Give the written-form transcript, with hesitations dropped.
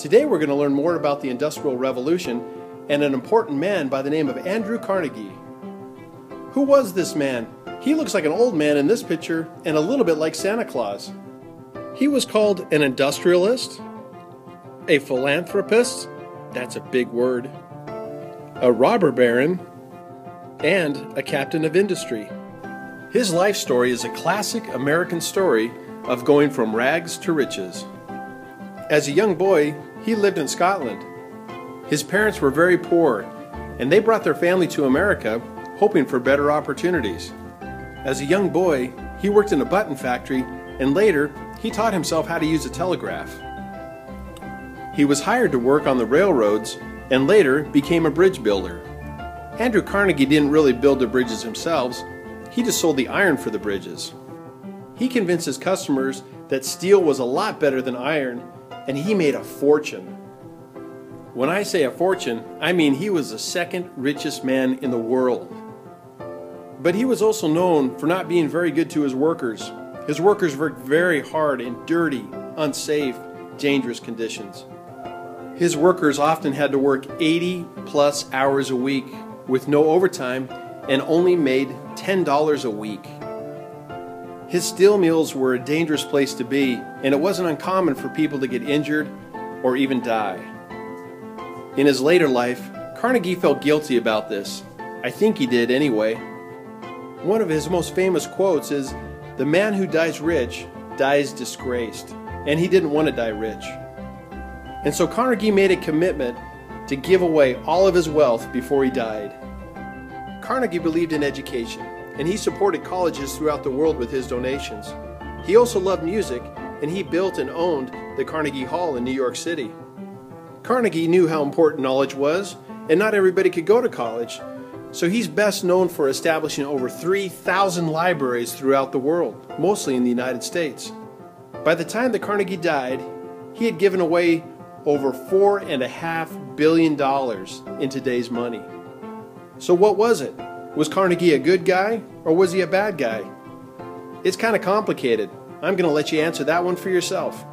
Today we're going to learn more about the Industrial Revolution and an important man by the name of Andrew Carnegie. Who was this man? He looks like an old man in this picture and a little bit like Santa Claus. He was called an industrialist, a philanthropist, that's a big word, a robber baron, and a captain of industry. His life story is a classic American story of going from rags to riches. As a young boy, he lived in Scotland. His parents were very poor, and they brought their family to America hoping for better opportunities. As a young boy, he worked in a button factory, and later, he taught himself how to use a telegraph. He was hired to work on the railroads, and later became a bridge builder. Andrew Carnegie didn't really build the bridges himself, he just sold the iron for the bridges. He convinced his customers that steel was a lot better than iron, and he made a fortune. When I say a fortune, I mean he was the second richest man in the world. But he was also known for not being very good to his workers. His workers worked very hard in dirty, unsafe, dangerous conditions. His workers often had to work 80+ hours a week with no overtime and only made $10 a week. His steel mills were a dangerous place to be, and it wasn't uncommon for people to get injured or even die. In his later life, Carnegie felt guilty about this. I think he did anyway. One of his most famous quotes is, "The man who dies rich dies disgraced," and he didn't want to die rich. And so Carnegie made a commitment to give away all of his wealth before he died. Carnegie believed in education, and he supported colleges throughout the world with his donations. He also loved music, and he built and owned the Carnegie Hall in New York City. Carnegie knew how important knowledge was, and not everybody could go to college, so he's best known for establishing over 3,000 libraries throughout the world, mostly in the United States. By the time that Carnegie died, he had given away over $4.5 billion in today's money. So what was it? Was Carnegie a good guy, or was he a bad guy? It's kind of complicated. I'm going to let you answer that one for yourself.